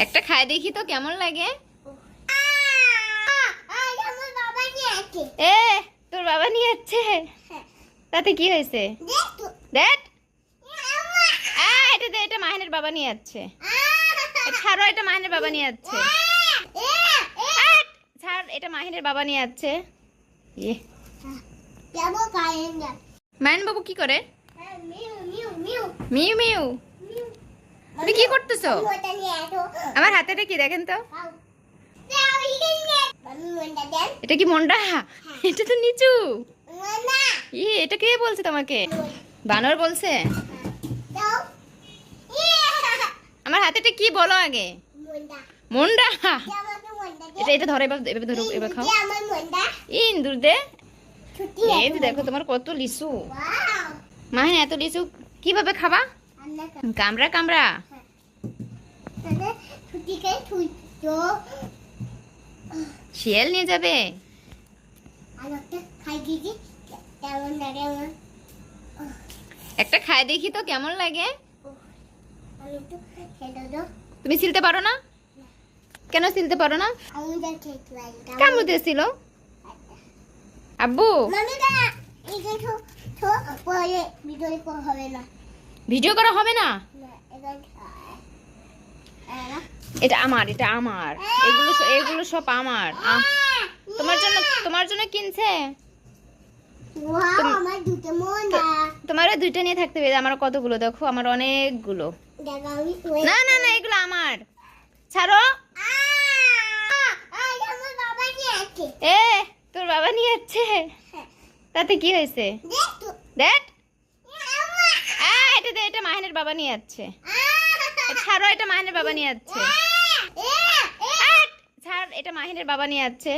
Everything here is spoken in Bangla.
একটা খাই দেখি তো কেমন লাগে। এ তোর বাবা নিয়ে যাচ্ছে, তাতে কি হয়েছে? দেখ এটা দে, এটা মাহিনের বাবা নিয়ে যাচ্ছে। ছাড়ো, এটা মাহিনের বাবা নিয়ে যাচ্ছে। ছাড়, এটা মাহিনের বাবা নিয়ে যাচ্ছে। মাহিন বাবু কি করে? মিউ মিউ, তুমি কি করতেছো? আমার হাতেটা কি দেখেন তো? এটা কি মন্ডা? এটা তো নিচু। এটা কে বলছে তোমাকে? বানর বলছে? আমার হাতেটা কি বলো আগে? মন্ডা। এটা ধরো, এবার ধরো, এবার খাও। ইন্দুর দে। এই দেখো তোমার কত লিচু। মাহিন এত লিচু কিভাবে খাবা? কামড়া কামড়া। শিয়াল নিয়ে যাবে। একটা খাই দেখি তো কেমন লাগে। তুমি ছিলতে পারো না? কেন ছিলতে পারো না? কামড় দিয়েছিল আব্বু। ভিডিও করা হবে না। এটা আমার, এটা আমার। এগুলো সব আমার। তোমার জন্য কিনছে। তোমারও দুইটা নিয়ে থাকতে হবে। আমার কতগুলো দেখো, আমার অনেকগুলো। না না না, এগুলো আমার। ছাড়ো। এ তোর বাবা নিয়ে যাচ্ছে, তাতে কি হয়েছে? দেখ এটা দে, এটা মাহিনের বাবা নিয়ে যাচ্ছে। ছাড়ো, এটা মাহিনের বাবা নিয়ে যাচ্ছে। ছাড়, এটা মাহিনের বাবা নিয়ে যাচ্ছে।